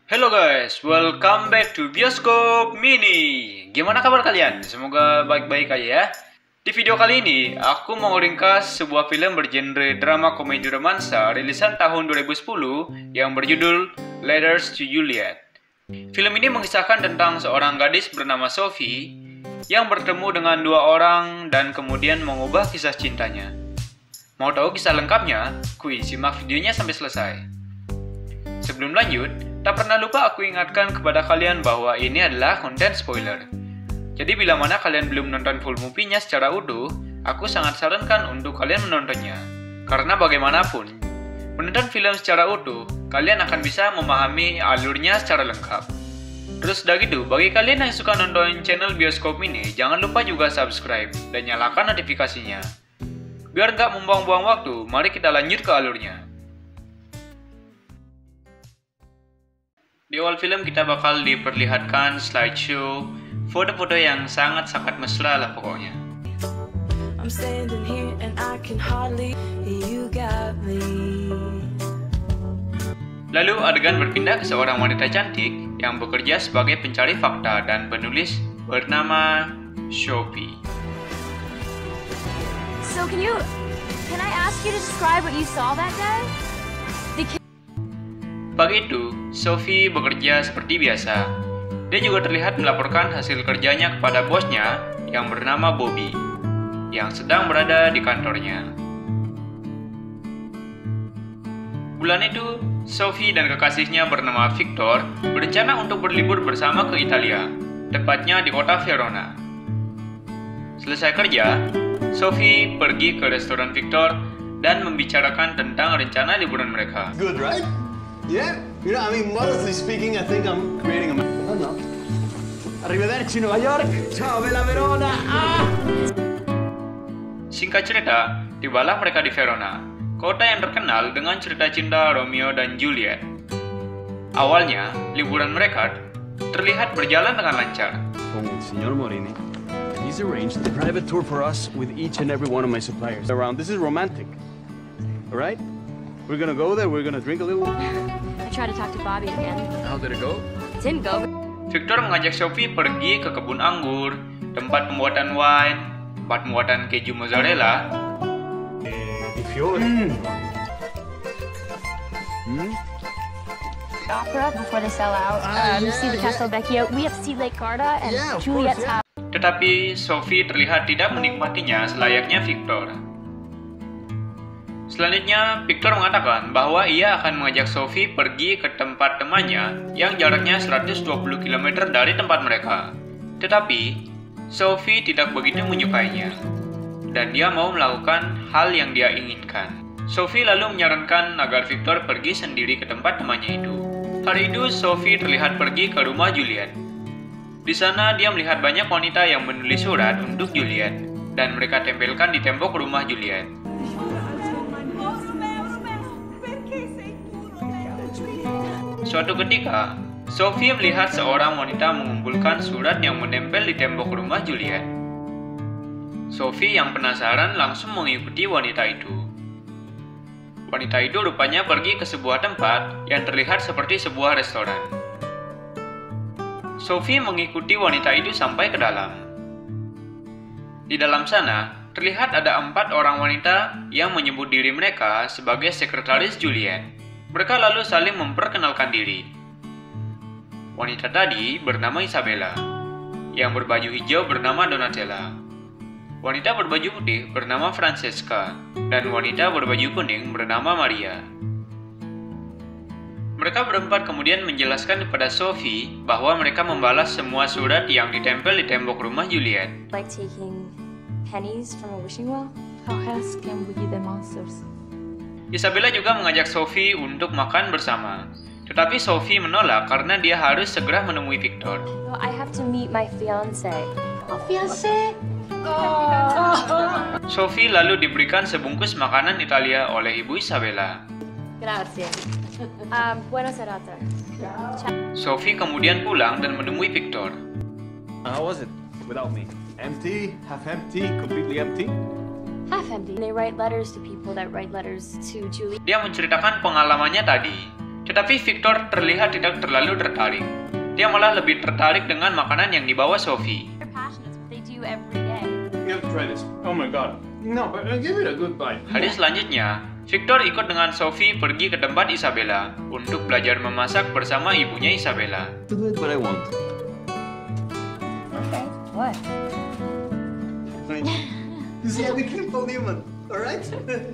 Hello guys, welcome back to Bioskop Mini. Gimana kabar kalian? Semoga baik-baik aja ya. Di video kali ini, aku mau ringkas sebuah film bergenre drama komedi romansa rilisan tahun 2010 yang berjudul Letters to Juliet. Film ini mengisahkan tentang seorang gadis bernama Sophie yang bertemu dengan dua orang dan kemudian mengubah kisah cintanya. Mau tahu kisah lengkapnya? Kuy, simak videonya sampai selesai. Sebelum lanjut, tak pernah lupa aku ingatkan kepada kalian bahwa ini adalah konten spoiler. Jadi bila mana kalian belum nonton full movie-nya secara utuh, aku sangat sarankan untuk kalian menontonnya. Karena bagaimanapun, menonton film secara utuh, kalian akan bisa memahami alurnya secara lengkap. Terus udah gitu, bagi kalian yang suka nonton channel Bioskop Mini, jangan lupa juga subscribe dan nyalakan notifikasinya. Biar nggak membuang-buang waktu, mari kita lanjut ke alurnya. Di awal film kita bakal diperlihatkan slideshow, foto-foto yang sangat mesra lah pokoknya. Lalu adegan berpindah ke seorang wanita cantik yang bekerja sebagai pencari fakta dan penulis bernama Sophie. So can I ask you to describe what you saw that day? Pagi itu, Sophie bekerja seperti biasa. Dia juga terlihat melaporkan hasil kerjanya kepada bosnya yang bernama Bobby, yang sedang berada di kantornya. Bulan itu, Sophie dan kekasihnya bernama Victor berencana untuk berlibur bersama ke Italia, tepatnya di kota Verona. Selesai kerja, Sophie pergi ke restoran Victor dan membicarakan tentang rencana liburan mereka. Good, right? Yeah, modestly speaking, I think I'm creating a... Oh, no. Arrivederci, New York. Ciao, bella Verona. Singkat cerita, tibalah mereka di Verona, kota yang terkenal dengan cerita cinta Romeo dan Juliet. Awalnya, liburan mereka terlihat berjalan dengan lancar. Signor Morini, he's arranged a private tour for us with each and every one of my suppliers around. This is romantic, all right? We're gonna go there, we're gonna drink a little. I tried to talk to Bobby again. How did it go? Didn't go. Victor mengajak Sophie pergi ke kebun anggur, tempat pembuatan wine, tempat pembuatan keju mozzarella. Di fiori. Opera before they sell out. See the Castel Vecchio. We have Sea Lake Garda and Yeah, of Juliet's course, yeah. house. Tetapi Sophie terlihat tidak menikmatinya selayaknya Victor. Selanjutnya, Victor mengatakan bahwa ia akan mengajak Sophie pergi ke tempat temannya yang jaraknya 120 km dari tempat mereka. Tetapi, Sophie tidak begitu menyukainya, dan dia mau melakukan hal yang dia inginkan. Sophie lalu menyarankan agar Victor pergi sendiri ke tempat temannya itu. Hari itu, Sophie terlihat pergi ke rumah Juliet. Di sana, dia melihat banyak wanita yang menulis surat untuk Juliet, dan mereka tempelkan di tembok rumah Juliet. Suatu ketika, Sophie melihat seorang wanita mengumpulkan surat yang menempel di tembok rumah Juliet. Sophie yang penasaran langsung mengikuti wanita itu. Wanita itu rupanya pergi ke sebuah tempat yang terlihat seperti sebuah restoran. Sophie mengikuti wanita itu sampai ke dalam. Di dalam sana, terlihat ada 4 orang wanita yang menyebut diri mereka sebagai sekretaris Juliet. Mereka lalu saling memperkenalkan diri. Wanita tadi bernama Isabella, yang berbaju hijau bernama Donatella, wanita berbaju putih bernama Francesca, dan wanita berbaju kuning bernama Maria. Mereka berempat kemudian menjelaskan kepada Sophie bahwa mereka membalas semua surat yang ditempel di tembok rumah Juliet. Like taking pennies from a wishing well? How else can we give them monsters? Isabella juga mengajak Sophie untuk makan bersama. Tetapi Sophie menolak karena dia harus segera menemui Victor. Well, I have to meet my fiance. Fiancé? Sophie lalu diberikan sebungkus makanan Italia oleh Ibu Isabella. Grazie. Buona serata. Sophie kemudian pulang dan menemui Victor. How was it without me? Empty, half empty, completely empty? Half empty. They write letters to people that write letters to Julie. Dia menceritakan pengalamannya tadi. Tetapi Victor terlihat tidak terlalu tertarik. Dia malah lebih tertarik dengan makanan yang dibawa Sophie. They're passionate, it's what they do every day. You have to try this. Oh my god. No, but give it a good bite. Hari selanjutnya, Victor ikut dengan Sophie pergi ke tempat Isabella untuk belajar memasak bersama ibunya Isabella. What I want. Okay. What? Yeah, we can pull human. Alright? Okay,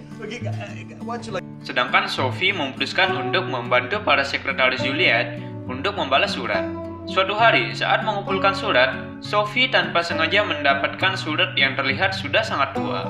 what you like? Sedangkan Sophie memutuskan untuk membantu para sekretaris Juliet untuk membalas surat. Suatu hari, saat mengumpulkan surat, Sophie tanpa sengaja mendapatkan surat yang terlihat sudah sangat tua.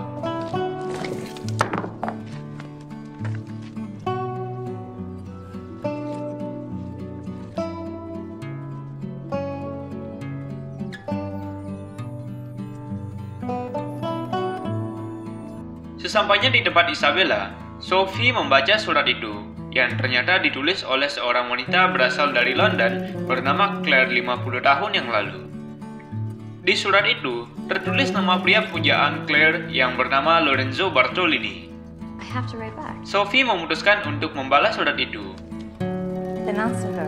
Sesampainya di tempat Isabella, Sophie membaca surat itu, yang ternyata ditulis oleh seorang wanita berasal dari London bernama Claire 50 tahun yang lalu. Di surat itu, tertulis nama pria pujaan Claire yang bernama Lorenzo Bartolini. I have to write back. Sophie memutuskan untuk membalas surat itu. Then answer her.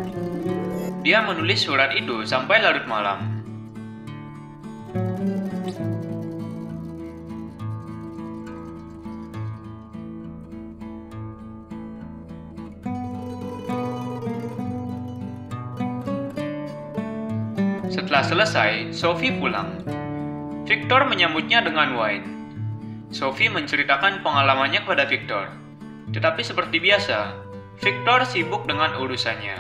Dia menulis surat itu sampai larut malam. Setelah selesai, Sophie pulang. Victor menyambutnya dengan wine. Sophie menceritakan pengalamannya kepada Victor. Tetapi seperti biasa, Victor sibuk dengan urusannya.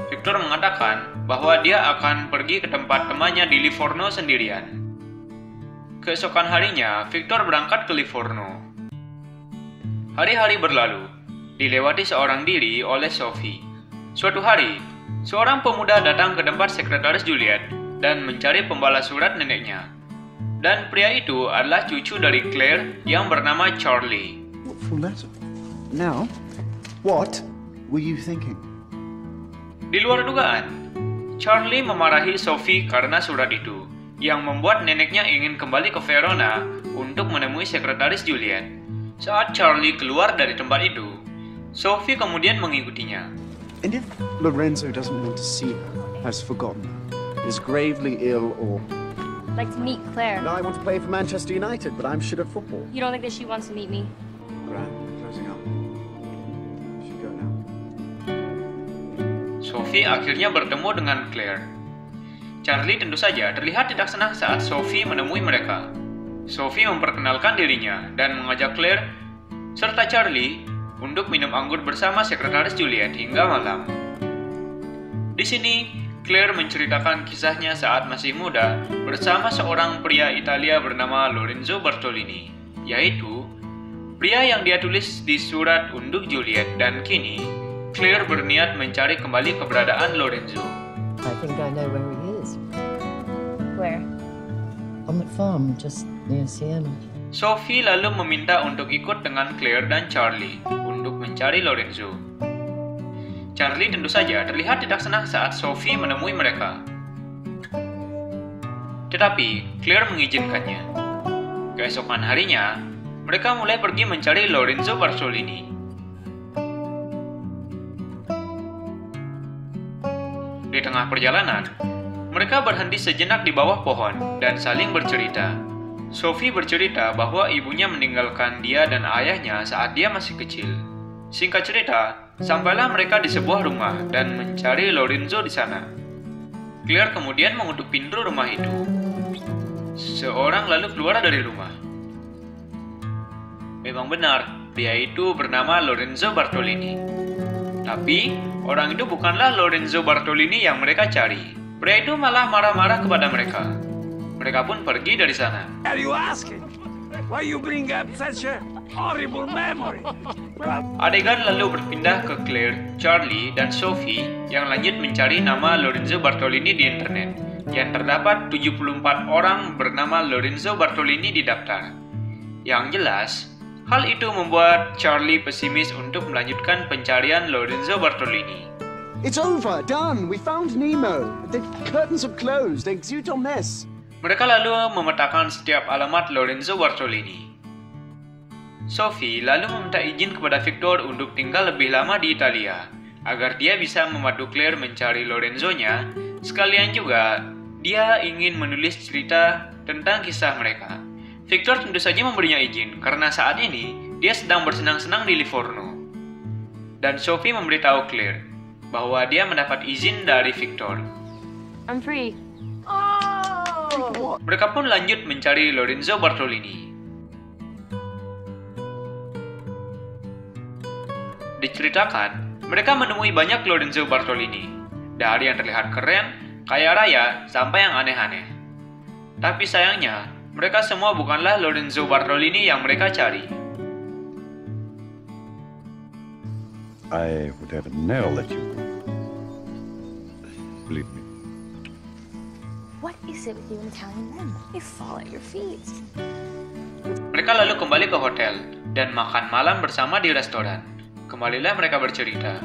Victor mengatakan bahwa dia akan pergi ke tempat temannya di Livorno sendirian. Keesokan harinya, Victor berangkat ke Livorno. Hari-hari berlalu, dilewati seorang diri oleh Sophie. Suatu hari, seorang pemuda datang ke tempat sekretaris Juliet dan mencari pembalas surat neneknya. Dan pria itu adalah cucu dari Claire yang bernama Charlie. What full letter? Now, what were you thinking? Di luar dugaan, Charlie memarahi Sophie karena surat itu, yang membuat neneknya ingin kembali ke Verona untuk menemui sekretaris Juliet. Saat Charlie keluar dari tempat itu, Sophie kemudian mengikutinya. And if Lorenzo doesn't want to see her, has forgotten her, is gravely ill, or... I'd like to meet Claire. No, I want to play for Manchester United, but I'm shit at football. You don't think that she wants to meet me? Grand, closing up. Should go now. Sophie akhirnya bertemu dengan Claire. Charlie tentu saja terlihat tidak senang saat Sophie menemui mereka. Sophie memperkenalkan dirinya dan mengajak Claire serta Charlie untuk minum anggur bersama sekretaris Juliet hingga malam. Di sini, Claire menceritakan kisahnya saat masih muda bersama seorang pria Italia bernama Lorenzo Bartolini, yaitu pria yang dia tulis di surat untuk Juliet, dan kini Claire berniat mencari kembali keberadaan Lorenzo. I think I know where he is. Where? On that farm just near Siena. Sophie lalu meminta untuk ikut dengan Claire dan Charlie untuk mencari Lorenzo. Charlie tentu saja terlihat tidak senang saat Sophie menemui mereka. Tetapi Claire mengizinkannya. Keesokan harinya, mereka mulai pergi mencari Lorenzo Bartolini. Di tengah perjalanan, mereka berhenti sejenak di bawah pohon dan saling bercerita. Sophie bercerita bahwa ibunya meninggalkan dia dan ayahnya saat dia masih kecil. Singkat cerita, sampailah mereka di sebuah rumah dan mencari Lorenzo di sana. Claire kemudian mengetuk pintu rumah itu. Seorang lalu keluar dari rumah. Memang benar, pria itu bernama Lorenzo Bartolini. Tapi, orang itu bukanlah Lorenzo Bartolini yang mereka cari. Pria itu malah marah-marah kepada mereka. Mereka pun pergi dari sana. Are you asking? Why you bring up such a horrible memory? Adegan lalu berpindah ke Claire, Charlie, dan Sophie yang lanjut mencari nama Lorenzo Bartolini di internet. Yang terdapat 74 orang bernama Lorenzo Bartolini di daftar. Yang jelas, hal itu membuat Charlie pesimis untuk melanjutkan pencarian Lorenzo Bartolini. It's over, done. We found Nemo. The curtains have closed. Exit on this. Mereka lalu memetakan setiap alamat Lorenzo Bartolini. Sophie lalu meminta izin kepada Victor untuk tinggal lebih lama di Italia, agar dia bisa membantu Claire mencari Lorenzo-nya, sekalian juga dia ingin menulis cerita tentang kisah mereka. Victor tentu saja memberinya izin karena saat ini dia sedang bersenang-senang di Livorno. Dan Sophie memberitahu Claire bahwa dia mendapat izin dari Victor. I'm free. Mereka pun lanjut mencari Lorenzo Bartolini. Diceritakan, mereka menemui banyak Lorenzo Bartolini, dari yang terlihat keren, kaya raya, sampai yang aneh-aneh. Tapi sayangnya, mereka semua bukanlah Lorenzo Bartolini yang mereka cari. I would have never let you go. Believe me. What is it with you and Italian men? They fall at your feet. Mereka lalu kembali ke hotel dan makan malam bersama di restoran. Kembalilah mereka bercerita.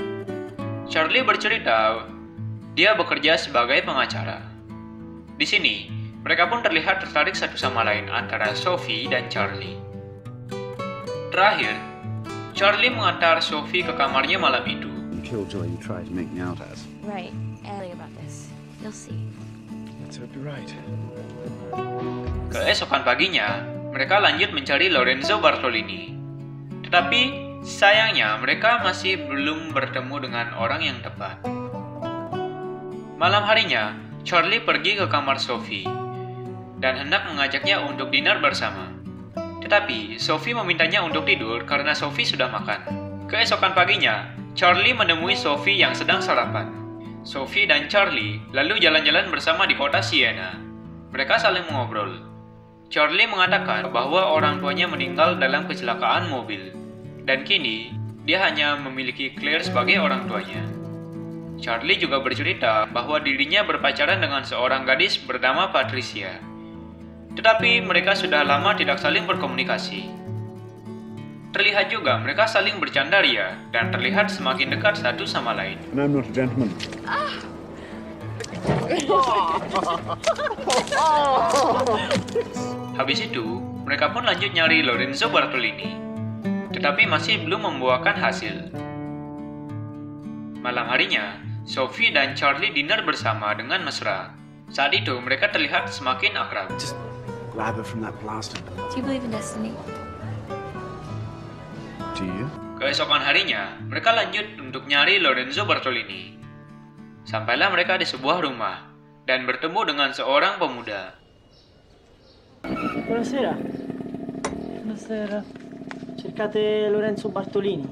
Charlie bercerita dia bekerja sebagai pengacara. Di sini, mereka pun terlihat tertarik satu sama lain antara Sophie dan Charlie. Terakhir, Charlie mengantar Sophie ke kamarnya malam itu. The killjoy you tried to make me out as. Right. And about this. You'll see. Let's hope you're right. Keesokan paginya, mereka lanjut mencari Lorenzo Bartolini. Tetapi, sayangnya mereka masih belum bertemu dengan orang yang tepat. Malam harinya, Charlie pergi ke kamar Sophie dan hendak mengajaknya untuk dinner bersama. Tetapi, Sophie memintanya untuk tidur karena Sophie sudah makan. Keesokan paginya, Charlie menemui Sophie yang sedang sarapan. Sophie dan Charlie lalu jalan-jalan bersama di kota Siena. Mereka saling mengobrol. Charlie mengatakan bahwa orang tuanya meninggal dalam kecelakaan mobil. Dan kini, dia hanya memiliki Claire sebagai orang tuanya. Charlie juga bercerita bahwa dirinya berpacaran dengan seorang gadis bernama Patricia. Tetapi mereka sudah lama tidak saling berkomunikasi. Terlihat juga mereka saling bercanda ria dan terlihat semakin dekat satu sama lain. And I'm not a gentleman. Habis itu, mereka pun lanjut nyari Lorenzo Bartolini. Tetapi masih belum membuahkan hasil. Malam harinya, Sophie dan Charlie dinner bersama dengan mesra. Saat itu mereka terlihat semakin akrab. Just grab her from that blaster. Do you believe in destiny? Do you? Keesokan harinya, mereka lanjut untuk nyari Lorenzo Bartolini. Sampailah mereka di sebuah rumah dan bertemu dengan seorang pemuda. Buonasera. Buonasera. Cercate Lorenzo Bartolini.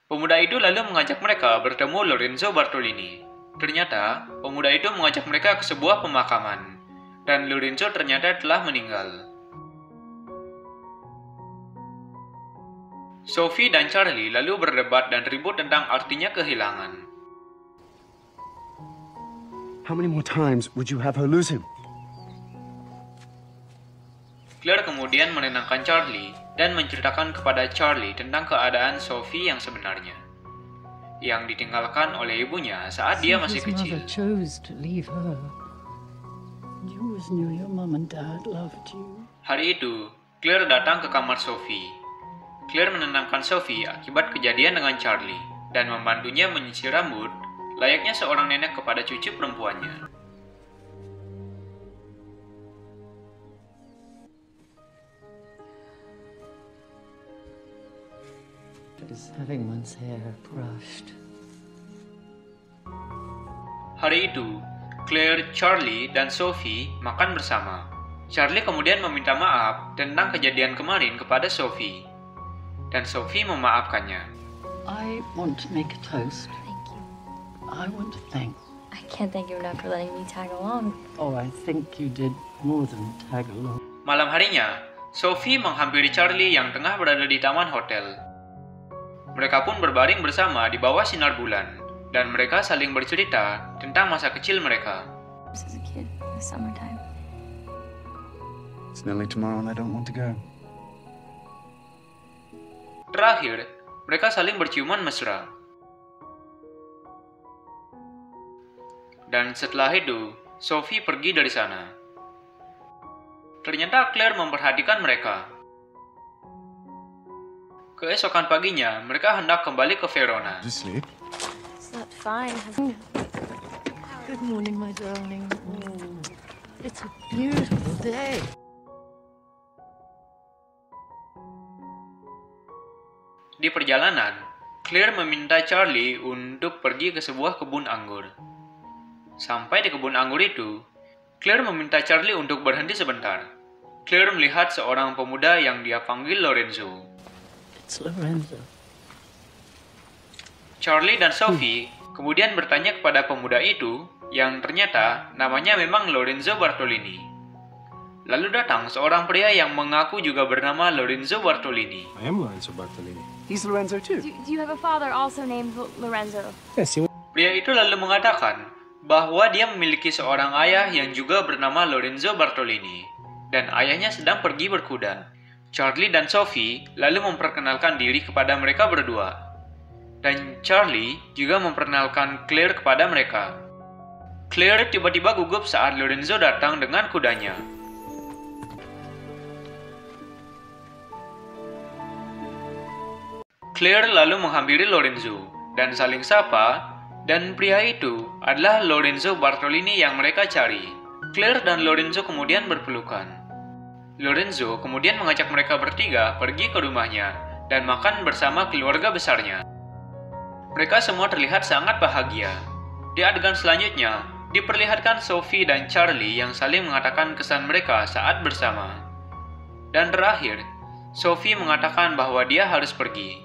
Pemuda itu lalu mengajak mereka bertemu Lorenzo Bartolini. Ternyata, pemuda itu mengajak mereka ke sebuah pemakaman, dan Lorenzo ternyata telah meninggal. Sophie dan Charlie lalu berdebat dan ribut tentang artinya kehilangan. How many more times would you have her lose him? Claire kemudian menenangkan Charlie dan menceritakan kepada Charlie tentang keadaan Sophie yang sebenarnya, yang ditinggalkan oleh ibunya saat dia masih kecil. Mother chose to leave her. You always knew your mom and dad loved you. Hari itu, Claire datang ke kamar Sophie. Claire menenangkan Sophie akibat kejadian dengan Charlie dan membantunya menyisir rambut layaknya seorang nenek kepada cucu perempuannya. Is having one's hair brushed. Hari itu, Claire, Charlie, dan Sophie makan bersama. Charlie kemudian meminta maaf tentang kejadian kemarin kepada Sophie. Dan Sophie memaafkannya. I want to make a toast. Thank you. I want to thank. I can't thank you enough for letting me tag along. Oh, I think you did more than tag along. Malam harinya, Sophie menghampiri Charlie yang tengah berada di taman hotel. Mereka pun berbaring bersama di bawah sinar bulan, dan mereka saling bercerita tentang masa kecil mereka. As a kid, in the summertime. It's nearly tomorrow and I don't want to go. Terakhir, mereka saling berciuman mesra. Dan setelah itu, Sophie pergi dari sana. Ternyata Claire memperhatikan mereka. Keesokan paginya, mereka hendak kembali ke Verona. Did you sleep? Slept fine. Good morning, my darling. Oh, it's a beautiful day. Di perjalanan, Claire meminta Charlie untuk pergi ke sebuah kebun anggur. Sampai di kebun anggur itu, Claire meminta Charlie untuk berhenti sebentar. Claire melihat seorang pemuda yang dia panggil Lorenzo. It's Lorenzo. Charlie dan Sophie kemudian bertanya kepada pemuda itu, yang ternyata namanya memang Lorenzo Bartolini. Lalu datang seorang pria yang mengaku juga bernama Lorenzo Bartolini. I am Lorenzo Bartolini. He's Lorenzo too. Do you have a father also named Lorenzo? Yes, he Pria itu lalu mengatakan bahwa dia memiliki seorang ayah yang juga bernama Lorenzo Bartolini, dan ayahnya sedang pergi berkuda. Charlie dan Sophie lalu memperkenalkan diri kepada mereka berdua. Dan Charlie juga memperkenalkan Claire kepada mereka. Claire tiba-tiba gugup saat Lorenzo datang dengan kudanya. Claire lalu menghampiri Lorenzo dan saling sapa, dan pria itu adalah Lorenzo Bartolini yang mereka cari. Claire dan Lorenzo kemudian berpelukan. Lorenzo kemudian mengajak mereka bertiga pergi ke rumahnya dan makan bersama keluarga besarnya. Mereka semua terlihat sangat bahagia. Di adegan selanjutnya, diperlihatkan Sophie dan Charlie yang saling mengatakan kesan mereka saat bersama. Dan terakhir, Sophie mengatakan bahwa dia harus pergi.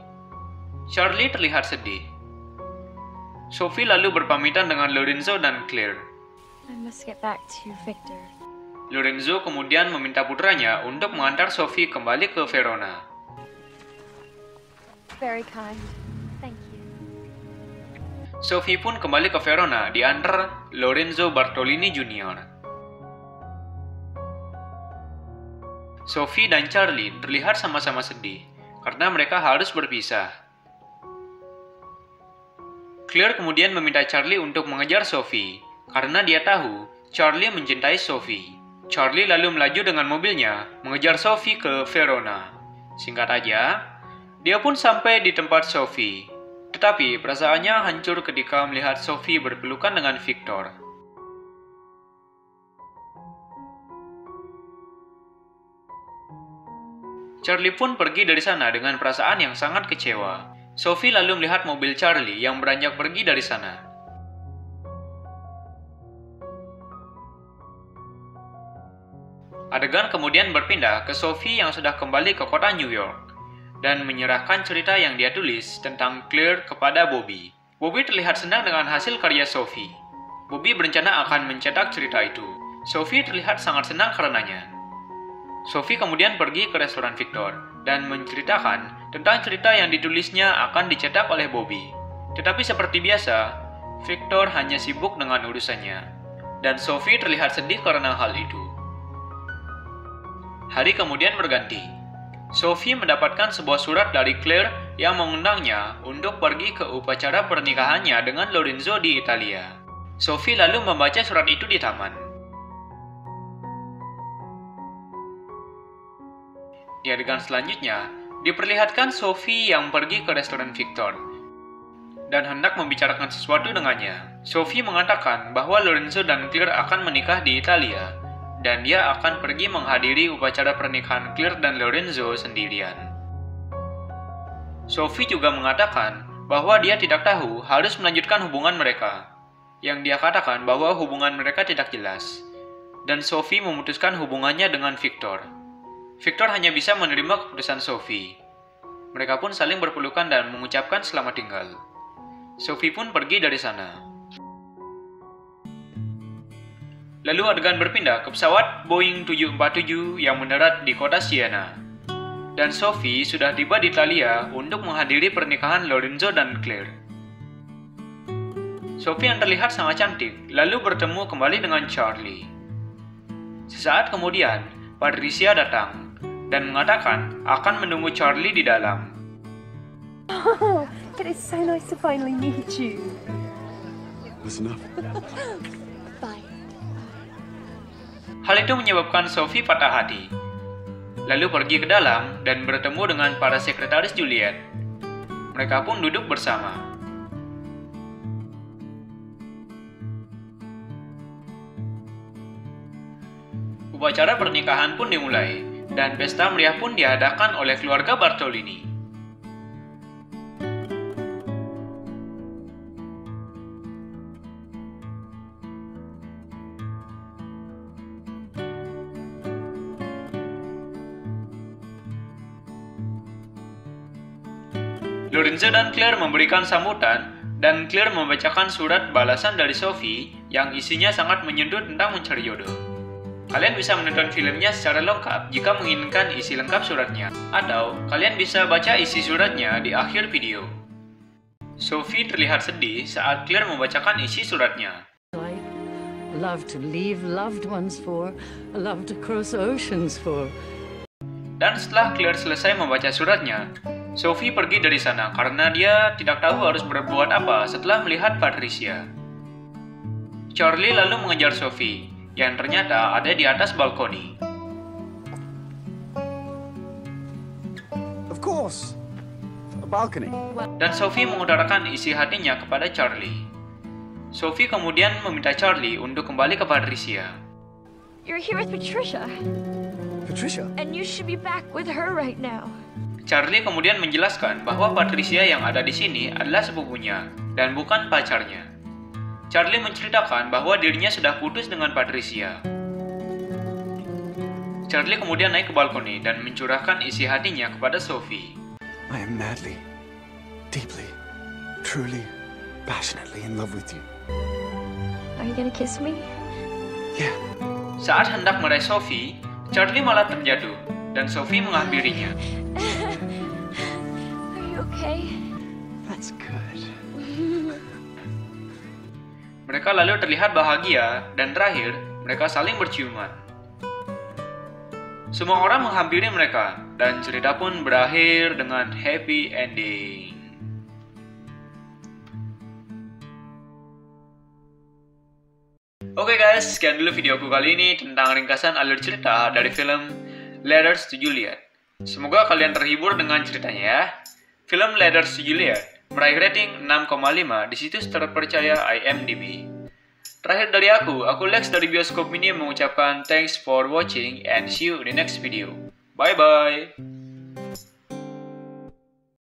Charlie terlihat sedih. Sophie lalu berpamitan dengan Lorenzo dan Claire. I must get back to Victor. Lorenzo kemudian meminta putranya untuk mengantar Sophie kembali ke Verona. Very kind. Thank you. Sophie pun kembali ke Verona diantar Lorenzo Bartolini Jr. Sophie dan Charlie terlihat sama-sama sedih karena mereka harus berpisah. Claire kemudian meminta Charlie untuk mengejar Sophie karena dia tahu Charlie mencintai Sophie. Charlie lalu melaju dengan mobilnya mengejar Sophie ke Verona. Singkat aja, dia pun sampai di tempat Sophie. Tetapi perasaannya hancur ketika melihat Sophie berpelukan dengan Victor. Charlie pun pergi dari sana dengan perasaan yang sangat kecewa. Sophie lalu melihat mobil Charlie yang beranjak pergi dari sana. Adegan kemudian berpindah ke Sophie yang sudah kembali ke kota New York dan menyerahkan cerita yang dia tulis tentang Claire kepada Bobby. Bobby terlihat senang dengan hasil karya Sophie. Bobby berencana akan mencetak cerita itu. Sophie terlihat sangat senang karenanya. Sophie kemudian pergi ke restoran Victor dan menceritakan tentang cerita yang ditulisnya akan dicetak oleh Bobby. Tetapi seperti biasa, Victor hanya sibuk dengan urusannya, dan Sophie terlihat sedih karena hal itu. Hari kemudian berganti. Sophie mendapatkan sebuah surat dari Claire yang mengundangnya untuk pergi ke upacara pernikahannya dengan Lorenzo di Italia. Sophie lalu membaca surat itu di taman. Di adegan selanjutnya, diperlihatkan Sophie yang pergi ke restoran Victor dan hendak membicarakan sesuatu dengannya. Sophie mengatakan bahwa Lorenzo dan Claire akan menikah di Italia, dan dia akan pergi menghadiri upacara pernikahan Claire dan Lorenzo sendirian. Sophie juga mengatakan bahwa dia tidak tahu harus melanjutkan hubungan mereka, yang dia katakan bahwa hubungan mereka tidak jelas, dan Sophie memutuskan hubungannya dengan Victor. Victor hanya bisa menerima keputusan Sophie. Mereka pun saling berpelukan dan mengucapkan selamat tinggal. Sophie pun pergi dari sana. Lalu adegan berpindah ke pesawat Boeing 747 yang mendarat di kota Siena. Dan Sophie sudah tiba di Italia untuk menghadiri pernikahan Lorenzo dan Claire. Sophie yang terlihat sangat cantik lalu bertemu kembali dengan Charlie. Sesaat kemudian, Patricia datang dan mengatakan akan menunggu Charlie di dalam. Oh, it is so nice to finally meet you. That's enough. Bye. Hal itu menyebabkan Sophie patah hati. Lalu pergi ke dalam dan bertemu dengan para sekretaris Juliet. Mereka pun duduk bersama. upacara pernikahan pun dimulai, dan pesta meriah pun diadakan oleh keluarga Bartolini. Lorenzo dan Claire memberikan sambutan, dan Claire membacakan surat balasan dari Sophie yang isinya sangat menyentuh tentang mencari jodoh. Kalian bisa menonton filmnya secara lengkap jika menginginkan isi lengkap suratnya, atau kalian bisa baca isi suratnya di akhir video. Sophie terlihat sedih saat Claire membacakan isi suratnya. I love to leave loved ones for, I love to cross oceans for. Dan setelah Claire selesai membaca suratnya, Sophie pergi dari sana karena dia tidak tahu harus berbuat apa setelah melihat Patricia. Charlie lalu mengejar Sophie, yang ternyata ada di atas balkoni. Of course. A balcony. Dan Sophie mengutarakan isi hatinya kepada Charlie. Sophie kemudian meminta Charlie untuk kembali ke Patricia. You're here with Patricia, Patricia? and you should be back with her right now. Charlie kemudian menjelaskan bahwa Patricia yang ada di sini adalah sepupunya dan bukan pacarnya. Charlie menceritakan bahwa dirinya sudah putus dengan Patricia. Charlie kemudian naik ke balkoni dan mencurahkan isi hatinya kepada Sophie. I am madly, deeply, truly, passionately in love with you. Are you gonna kiss me? Yeah. Saat hendak meraih Sophie, Charlie malah terjatuh dan Sophie menghampirinya. Are you okay? That's good. Mereka lalu terlihat bahagia dan terakhir mereka saling berciuman. Semua orang menghampiri mereka dan cerita pun berakhir dengan happy ending. Oke guys, sekian dulu videoku kali ini tentang ringkasan alur cerita dari film Letters to Juliet. Semoga kalian terhibur dengan ceritanya ya. Film Letters to Juliet meraih rating 6,5 di situs terpercaya IMDb. Terakhir dari aku Lex dari Bioskop Mini mengucapkan thanks for watching and see you in the next video. Bye bye.